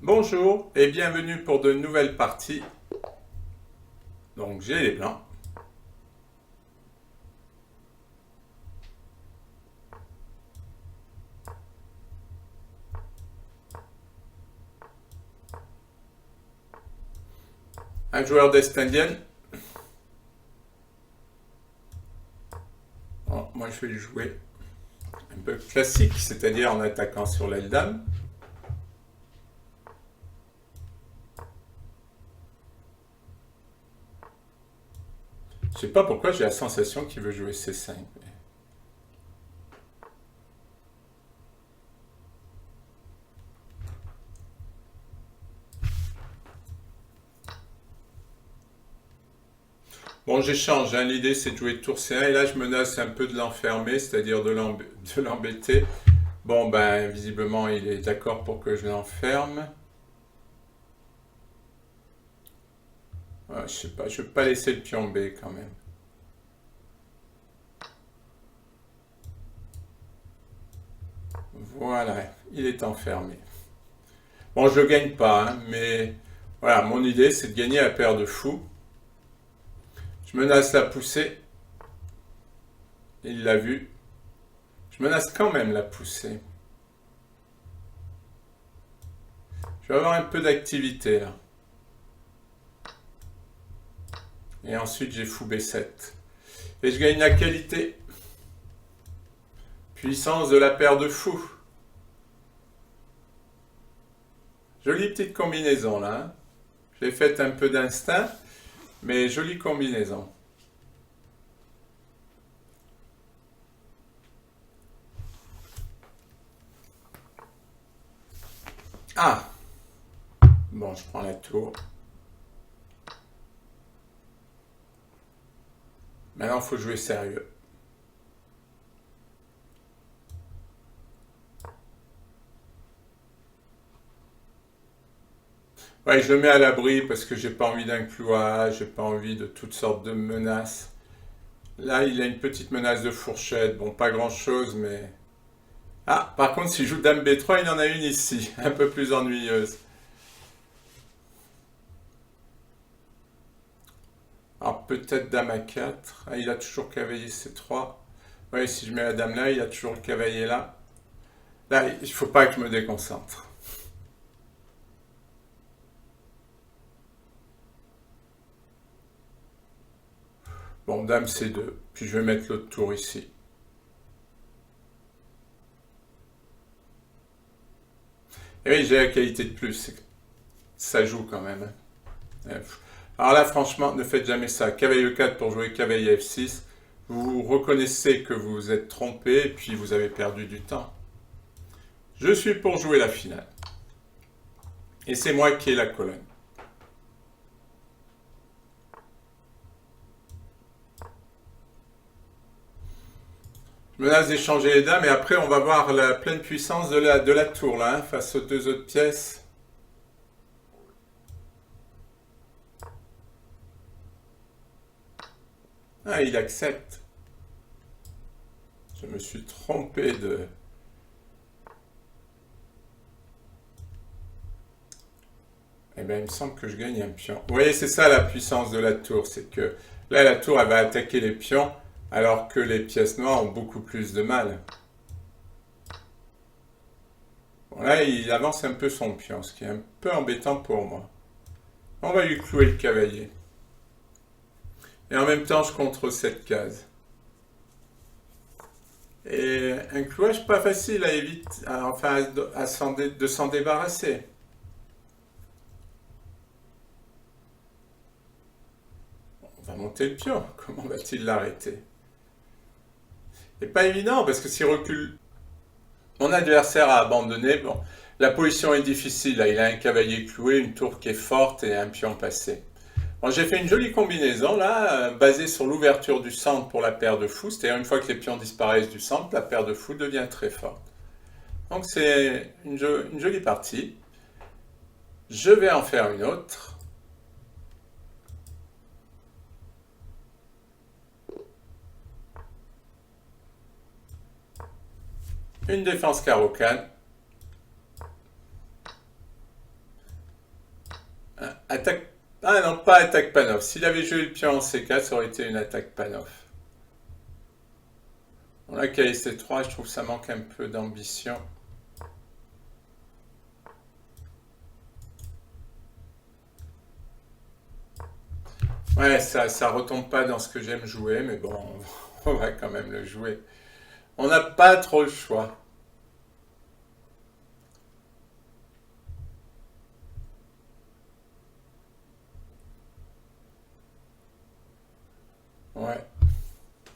Bonjour et bienvenue pour de nouvelles parties. Donc j'ai les blancs. Un joueur d'Est indienne. Bon, moi je vais jouer un peu classique, c'est-à-dire en attaquant sur l'aile dame. Je sais pas pourquoi j'ai la sensation qu'il veut jouer C5. Bon, j'échange, hein. L'idée c'est de jouer tour C1 et là je menace un peu de l'enfermer, c'est-à-dire de l'embêter. Bon, ben visiblement il est d'accord pour que je l'enferme. Je sais pas, je vais pas laisser le pion B quand même. Voilà, il est enfermé. Bon, je ne gagne pas, hein, mais voilà, mon idée c'est de gagner la paire de fous. Je menace la poussée. Il l'a vu. Je menace quand même la poussée. Je vais avoir un peu d'activité là. Et ensuite j'ai fou B7. Et je gagne la qualité. Puissance de la paire de fous. Jolie petite combinaison là. Hein. J'ai fait un peu d'instinct, mais jolie combinaison. Ah. Bon, je prends la tour. Maintenant, il faut jouer sérieux. Ouais, je le mets à l'abri parce que j'ai pas envie d'un clouage, j'ai pas envie de toutes sortes de menaces. Là, il a une petite menace de fourchette. Bon, pas grand chose, mais. Ah, par contre, s'il joue Dame B3, il en a une ici, un peu plus ennuyeuse. Alors, peut-être Dame A4. Ah, il a toujours cavalier C3. Oui, si je mets la Dame là, il a toujours le cavalier là. Là, il faut pas que je me déconcentre. Bon, Dame C2. Puis je vais mettre l'autre tour ici. Et oui, j'ai la qualité de plus. Ça joue quand même. Alors là, franchement, ne faites jamais ça. Cavalier E4 pour jouer cavalier F6. Vous reconnaissez que vous vous êtes trompé et puis vous avez perdu du temps. Je suis pour jouer la finale. Et c'est moi qui ai la colonne. Je menace d'échanger les dames et après on va voir la pleine puissance de la tour là, hein, face aux deux autres pièces. Ah, il accepte. Je me suis trompé de... Eh bien, il me semble que je gagne un pion. Vous voyez, c'est ça la puissance de la tour, c'est que là, la tour, elle va attaquer les pions, alors que les pièces noires ont beaucoup plus de mal. Bon, là, il avance un peu son pion, ce qui est un peu embêtant pour moi. On va lui clouer le cavalier. Et en même temps, je contrôle cette case. Et un clouage pas facile à éviter, enfin, de s'en débarrasser. On va monter le pion. Comment va-t-il l'arrêter? C'est pas évident parce que s'il recule, mon adversaire a abandonné. Bon, la position est difficile. Là. Il a un cavalier cloué, une tour qui est forte et un pion passé. Bon, j'ai fait une jolie combinaison là, basée sur l'ouverture du centre pour la paire de fous. C'est-à-dire une fois que les pions disparaissent du centre, la paire de fous devient très forte. Donc c'est une jolie partie. Je vais en faire une autre. Une défense carreau-canne. Attaque... Ah non, pas attaque Panov. S'il avait joué le pion en C4, ça aurait été une attaque Panov. Bon, là, KS C3, je trouve que ça manque un peu d'ambition. Ouais, ça retombe pas dans ce que j'aime jouer, mais bon, on va quand même le jouer. On n'a pas trop le choix. Ouais.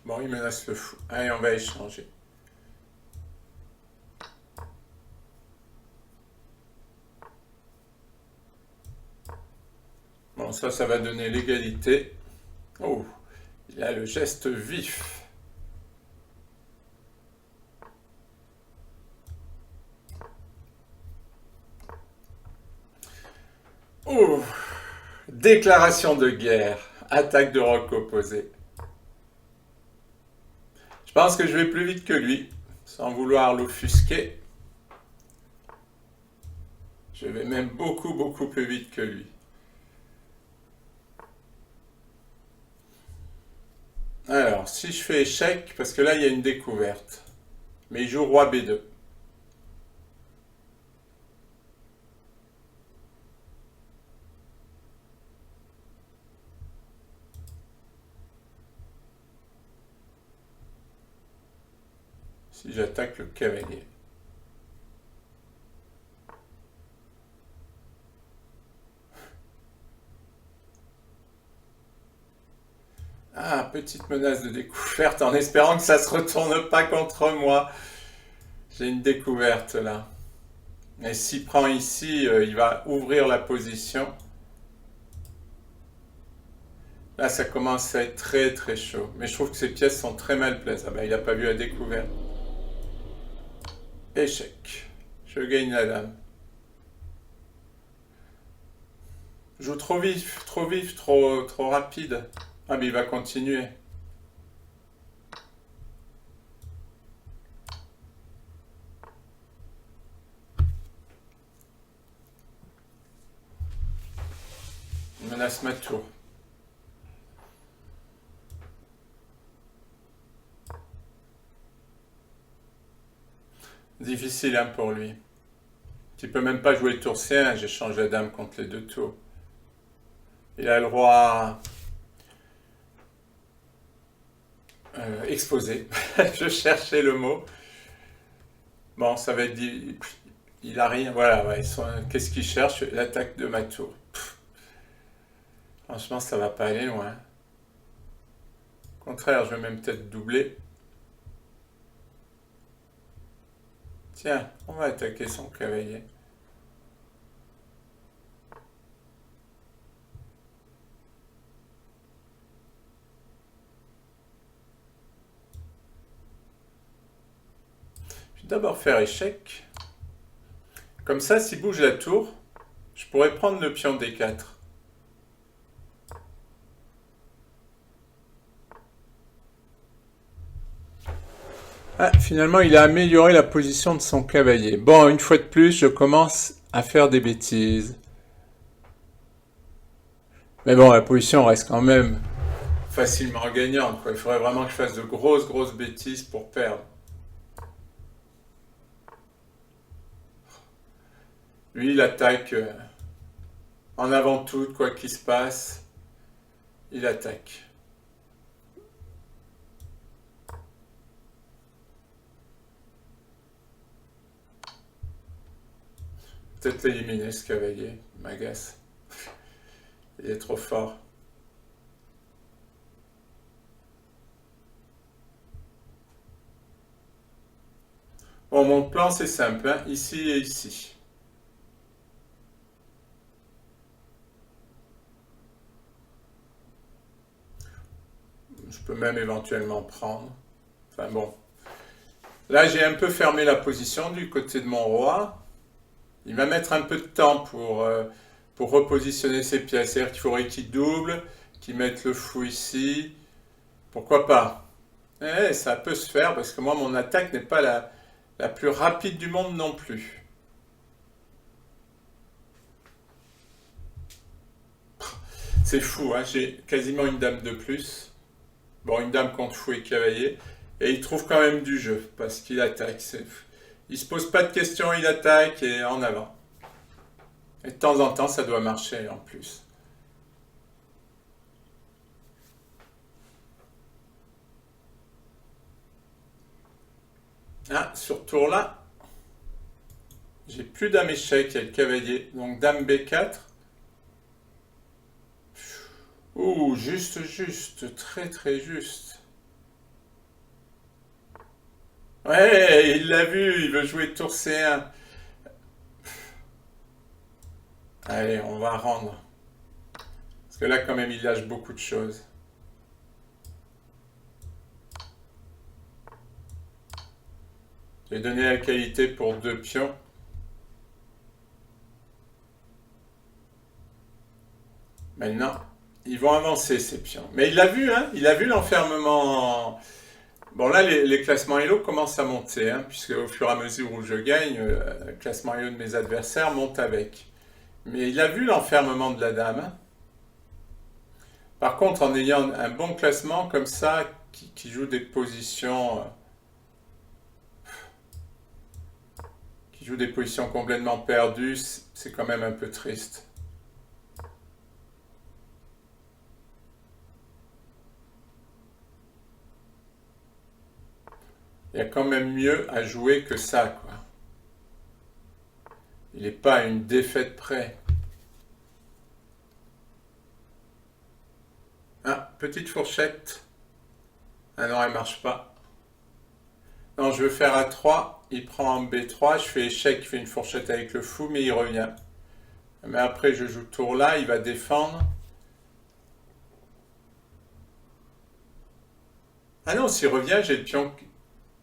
Bon, il menace le fou. Allez, on va échanger. Bon, ça va donner l'égalité. Oh, il a le geste vif. Oh, déclaration de guerre. Attaque de roc opposé. Je pense que je vais plus vite que lui, sans vouloir l'offusquer. Je vais même beaucoup plus vite que lui. Alors, si je fais échec, parce que là, il y a une découverte. Mais il joue roi B2. Si j'attaque le cavalier. Ah, petite menace de découverte en espérant que ça se retourne pas contre moi. J'ai une découverte là. Et s'il prend ici, il va ouvrir la position. Là, ça commence à être très chaud. Mais je trouve que ces pièces sont très mal places. Ah ben, il n'a pas vu la découverte. Échec. Je gagne la dame. Je joue trop vif, trop rapide. Ah mais il va continuer. Il menace ma tour. Difficile hein, pour lui. Tu peux même pas jouer tour C1, j'échange la dame contre les deux tours. Il a le roi exposé. Je cherchais le mot. Bon, ça va être... Il a rien. Voilà, ouais, qu'est-ce qu'il cherche? L'attaque de ma tour. Pff, franchement, ça va pas aller loin. Au contraire, je vais même peut-être doubler. Tiens, on va attaquer son cavalier. Je vais d'abord faire échec. Comme ça, s'il bouge la tour, je pourrais prendre le pion D4. Ah, finalement, il a amélioré la position de son cavalier. Bon, une fois de plus, je commence à faire des bêtises. Mais bon, la position reste quand même facilement gagnante, quoi. Il faudrait vraiment que je fasse de grosses bêtises pour perdre. Lui, il attaque en avant tout, quoi qu'il se passe. Il attaque. Peut-être l'éliminer, ce cavalier. Il m'agace. Il est trop fort. Bon, mon plan, c'est simple, hein, ici et ici. Je peux même éventuellement prendre. Enfin bon. Là, j'ai un peu fermé la position du côté de mon roi. Il va mettre un peu de temps pour repositionner ses pièces. C'est-à-dire qu'il faudrait qu'il double, qu'il mette le fou ici. Pourquoi pas? Ça peut se faire parce que moi, mon attaque n'est pas la plus rapide du monde non plus. C'est fou, hein, j'ai quasiment une dame de plus. Bon, une dame contre fou et cavalier. Et il trouve quand même du jeu, parce qu'il attaque. Il se pose pas de questions, il attaque et en avant. Et de temps en temps, ça doit marcher en plus. Ah, sur tour là, j'ai plus dame échec, il y a le cavalier. Donc dame B4. Ouh, juste, juste, très très juste. Ouais, il l'a vu, il veut jouer tour C1. Allez, on va rendre. Parce que là, quand même, il lâche beaucoup de choses. J'ai donné la qualité pour 2 pions. Maintenant, ils vont avancer ces pions. Mais il l'a vu, hein? Il a vu l'enfermement. Bon, là, les classements Elo commencent à monter, hein, puisque au fur et à mesure où je gagne, le classement Elo de mes adversaires monte avec. Mais il a vu l'enfermement de la dame, hein. Par contre, en ayant un bon classement comme ça, qui joue des positions, qui joue des positions complètement perdues, c'est quand même un peu triste. Il y a quand même mieux à jouer que ça, quoi. Il n'est pas à une défaite près. Ah, petite fourchette. Ah non, elle marche pas. Non, je veux faire A3. Il prend en B3. Je fais échec, il fait une fourchette avec le fou, mais il revient. Mais après, je joue tour là, il va défendre. Ah non, s'il revient, j'ai le pion.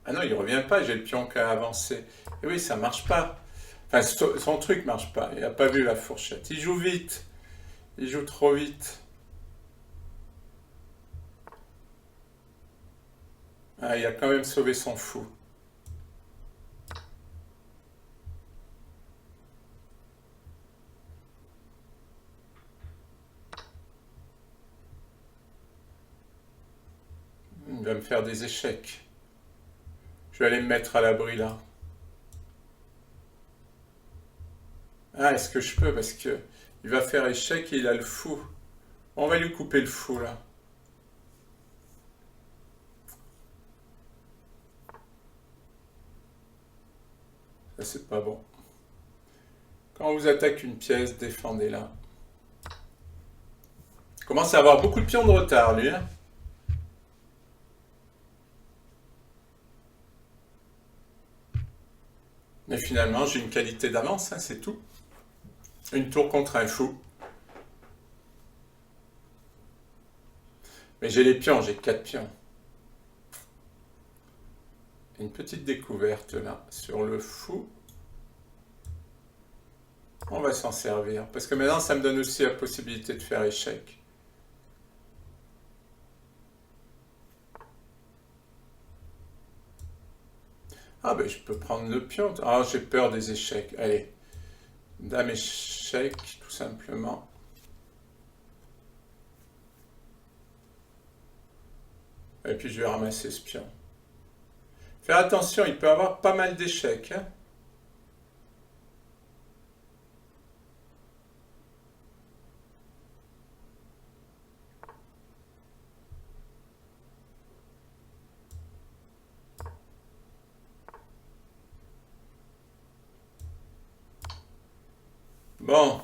Ah non, il revient pas, j'ai le pion qui a avancé. Et oui, ça marche pas. Enfin, son truc marche pas. Il n'a pas vu la fourchette. Il joue vite. Il joue trop vite. Ah, il a quand même sauvé son fou. Il va me faire des échecs. Je vais aller me mettre à l'abri là. Ah, est-ce que je peux? Parce que il va faire échec et il a le fou. On va lui couper le fou là. Ça, c'est pas bon. Quand on vous attaque une pièce, défendez-la. Il commence à avoir beaucoup de pions de retard, lui, hein. Mais finalement, j'ai une qualité d'avance, hein, c'est tout. Une tour contre un fou. Mais j'ai les pions, j'ai 4 pions. Une petite découverte là, sur le fou. On va s'en servir. Parce que maintenant, ça me donne aussi la possibilité de faire échec. Ah ben, je peux prendre le pion. Ah, j'ai peur des échecs. Allez. Dame échec, tout simplement. Et puis je vais ramasser ce pion. Faire attention, il peut avoir pas mal d'échecs, hein. Bon,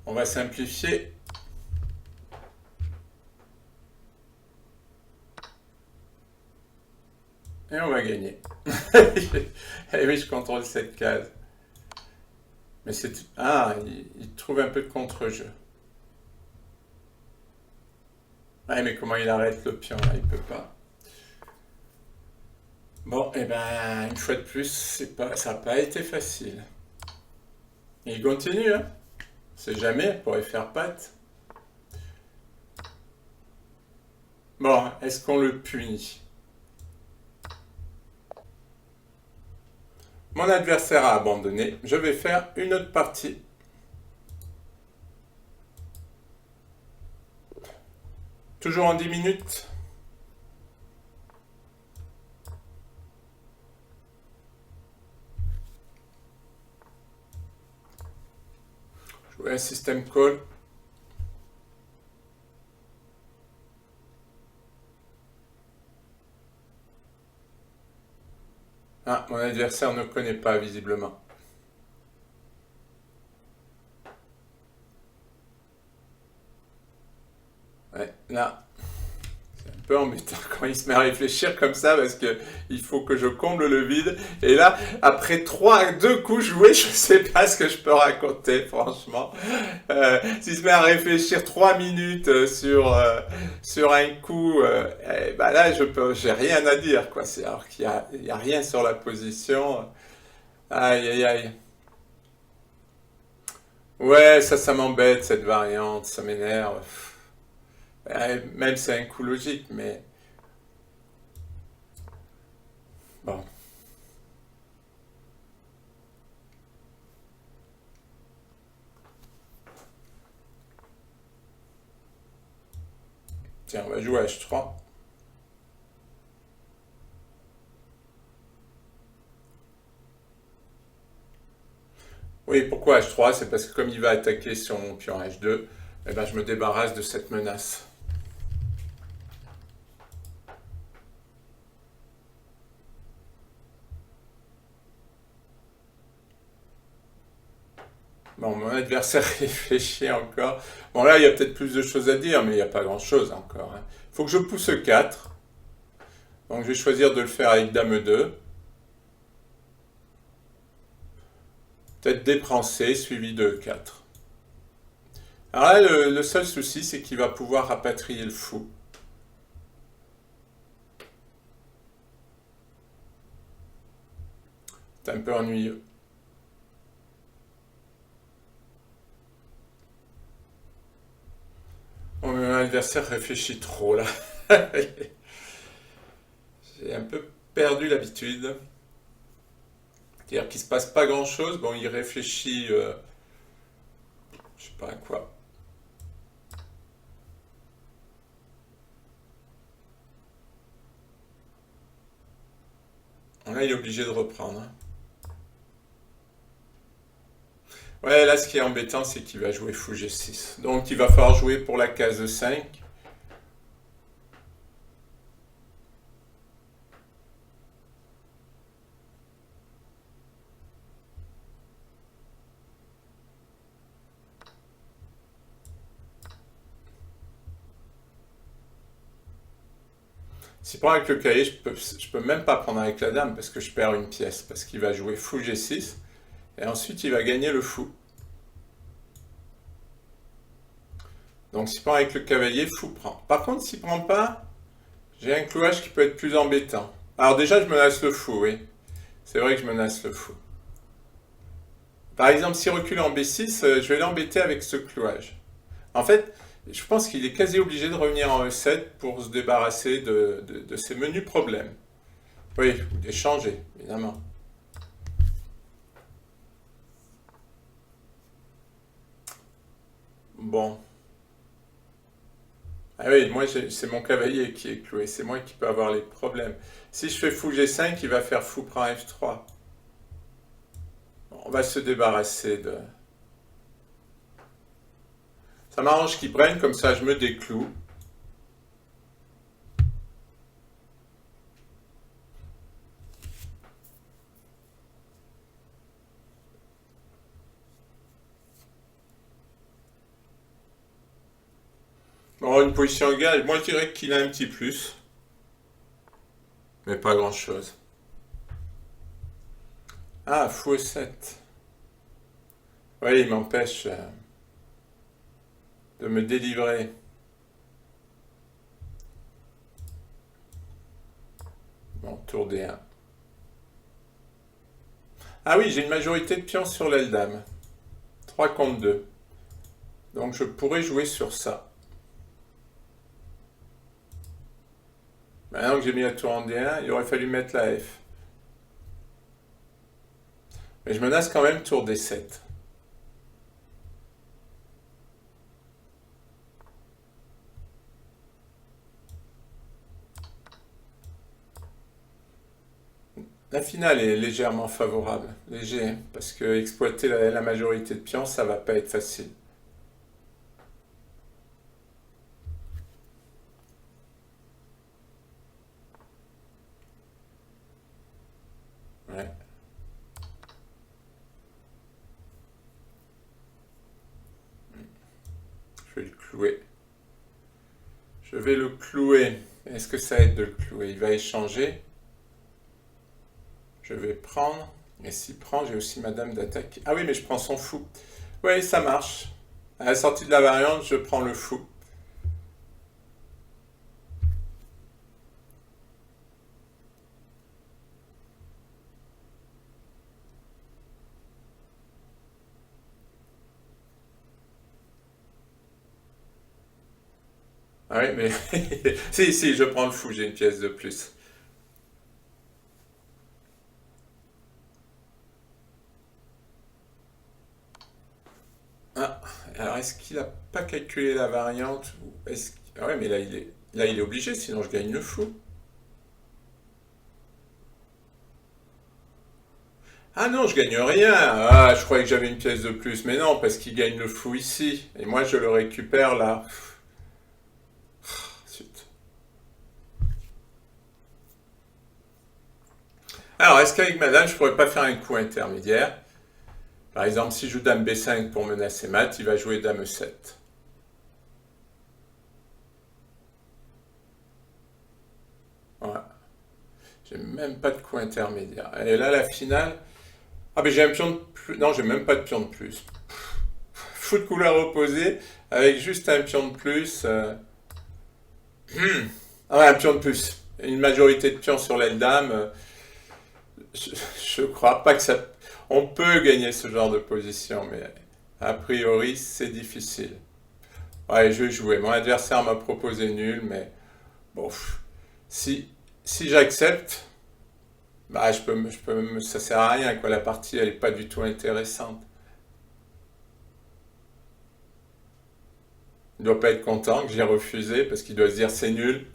on va simplifier. Et on va gagner. Et oui, je contrôle cette case. Mais c'est... Ah, il trouve un peu de contre-jeu. Ouais, mais comment il arrête le pion là? Il peut pas. Bon, et ben, une fois de plus, ça n'a pas été facile. Et il continue, hein. C'est jamais, il pourrait faire patte. Bon, est-ce qu'on le punit? Mon adversaire a abandonné. Je vais faire une autre partie. Toujours en 10 minutes. Jouer un système call. Ah, mon adversaire ne connaît pas visiblement. Ouais, là, c'est un peu embêtant quand il se met à réfléchir comme ça parce que il faut que je comble le vide. Et là, après 2 coups joués, je sais pas ce que je peux raconter, franchement. S'il se met à réfléchir 3 minutes sur un coup, bah là, j'ai rien à dire, quoi. C'est alors il y a rien sur la position. Aïe, aïe, aïe. Ouais, ça m'embête, cette variante, ça m'énerve. Même c'est un coup logique, mais bon. Tiens, on va jouer à H3. Oui, pourquoi H3? C'est parce que comme il va attaquer sur mon pion H2, eh ben, je me débarrasse de cette menace. Bon, mon adversaire réfléchit encore. Bon, là, il y a peut-être plus de choses à dire, mais il n'y a pas grand-chose encore. Il faut que je pousse 4. Donc, je vais choisir de le faire avec Dame 2. Peut-être déprancer, suivi de 4. Alors là, le seul souci, c'est qu'il va pouvoir rapatrier le fou. C'est un peu ennuyeux. Bon, mon adversaire réfléchit trop, là. J'ai un peu perdu l'habitude. C'est-à-dire qu'il ne se passe pas grand-chose. Bon, il réfléchit, je sais pas à quoi. Là, il est obligé de reprendre. Ouais, là, ce qui est embêtant, c'est qu'il va jouer fou G6. Donc, il va falloir jouer pour la case 5. S'il prend avec le cahier, je peux même pas prendre avec la dame parce que je perds une pièce. Parce qu'il va jouer fou G6. Et ensuite, il va gagner le fou. Donc, s'il prend avec le cavalier, fou prend. Par contre, s'il prend pas, j'ai un clouage qui peut être plus embêtant. Alors déjà, je menace le fou, oui. C'est vrai que je menace le fou. Par exemple, s'il recule en B6, je vais l'embêter avec ce clouage. En fait, je pense qu'il est quasi obligé de revenir en E7 pour se débarrasser de ces menus problèmes. Oui, ou d'échanger, évidemment. Bon. Ah oui, moi, c'est mon cavalier qui est cloué. C'est moi qui peux avoir les problèmes. Si je fais fou G5, il va faire fou prend F3. Bon, on va se débarrasser de... Ça m'arrange qu'il prenne, comme ça je me décloue. Bon, une position égale, moi je dirais qu'il a un petit plus. Mais pas grand-chose. Ah, fou E7. Oui, il m'empêche de me délivrer. Bon, tour D1. Ah oui, j'ai une majorité de pions sur l'aile dame. 3 contre 2. Donc je pourrais jouer sur ça. Maintenant que j'ai mis la tour en D1, il aurait fallu mettre la F. Mais je menace quand même tour D7. La finale est légèrement favorable, léger, hein, parce que exploiter la majorité de pions, ça va pas être facile. Ouais, je vais le clouer. Je vais le clouer. Est-ce que ça aide de le clouer? Il va échanger. Je vais prendre. Et s'il prend, j'ai aussi madame d'attaque. Ah oui, mais je prends son fou. Oui, ça marche. À la sortie de la variante, je prends le fou. Ah oui, mais... si, si, je prends le fou, j'ai une pièce de plus. Ah, alors est-ce qu'il n'a pas calculé la variante ou est-ce... Ah ouais, mais là, il est obligé, sinon je gagne le fou. Ah non, je gagne rien. Ah, je croyais que j'avais une pièce de plus, mais non, parce qu'il gagne le fou ici. Et moi, je le récupère là. Zut. Alors, est-ce qu'avec madame, je pourrais pas faire un coup intermédiaire? Par exemple, si je joue dame B5 pour menacer mat, il va jouer dame E7. Voilà. J'ai même pas de coup intermédiaire. Et là, la finale. Ah, mais j'ai un pion de plus. Non, j'ai même pas de pion de plus. Fou de couleur opposée, avec juste un pion de plus. Ah ouais, un pion de plus. Une majorité de pions sur l'aile dame. Je, je crois pas que ça. On peut gagner ce genre de position, mais a priori, c'est difficile. Ouais, je vais jouer. Mon adversaire m'a proposé nul, mais bon, si, si j'accepte, bah, ça sert à rien, quoi. La partie, elle est pas du tout intéressante. Il doit pas être content que j'ai refusé parce qu'il doit se dire c'est nul.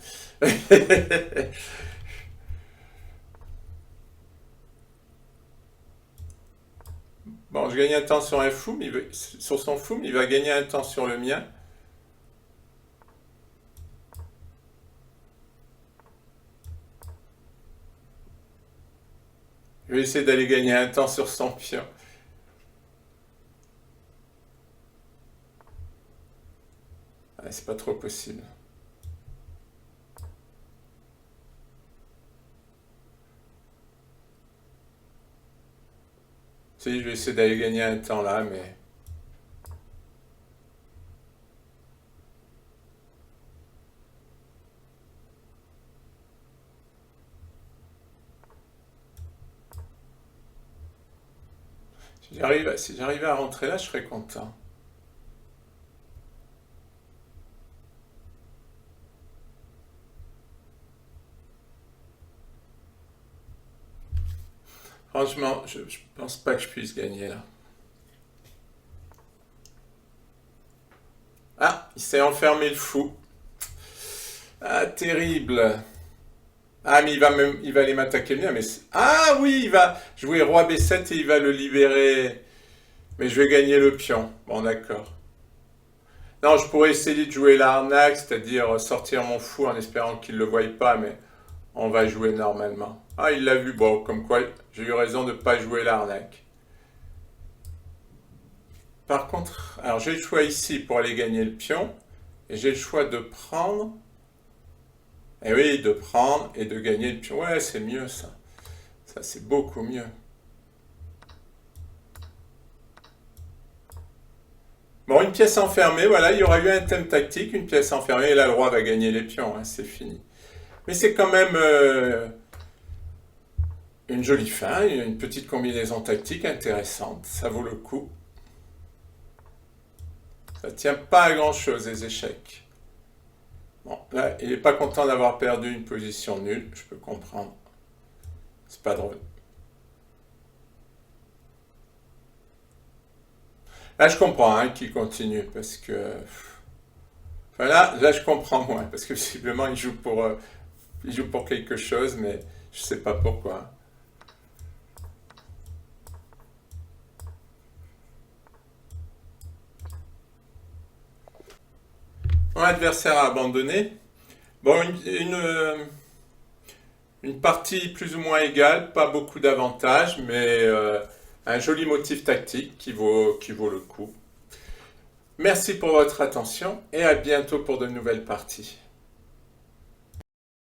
Bon, je gagne un temps sur un fou, sur son fou, mais il va gagner un temps sur le mien. Je vais essayer d'aller gagner un temps sur son pion. Ah, c'est pas trop possible. Si, je vais essayer d'aller gagner un temps là, mais si j'arrivais à rentrer là, je serais content. Franchement, je pense pas que je puisse gagner là. Ah, il s'est enfermé le fou. Ah, terrible. Ah, mais il va aller m'attaquer le mien, mais ah oui, il va jouer roi B7 et il va le libérer. Mais je vais gagner le pion. Bon, d'accord. Non, je pourrais essayer de jouer l'arnaque, c'est-à-dire sortir mon fou en espérant qu'il ne le voie pas, mais on va jouer normalement. Ah, il l'a vu, bon, comme quoi j'ai eu raison de ne pas jouer l'arnaque. Par contre, alors j'ai le choix ici pour aller gagner le pion, et j'ai le choix de prendre, et oui, de prendre et de gagner le pion. Ouais, c'est mieux ça. Ça, c'est beaucoup mieux. Bon, une pièce enfermée, voilà, il y aura eu un thème tactique, une pièce enfermée, et là, le roi va gagner les pions, hein, c'est fini. Mais c'est quand même une jolie fin, une petite combinaison tactique intéressante, ça vaut le coup. Ça tient pas à grand chose les échecs. Bon, là, il n'est pas content d'avoir perdu une position nulle, je peux comprendre. C'est pas drôle. Là, je comprends hein, qu'il continue parce que. Enfin, là, je comprends moins parce que visiblement, il joue pour quelque chose, mais je sais pas pourquoi. Mon adversaire a abandonné. Bon, une partie plus ou moins égale, pas beaucoup d'avantages, mais un joli motif tactique qui vaut le coup. Merci pour votre attention et à bientôt pour de nouvelles parties.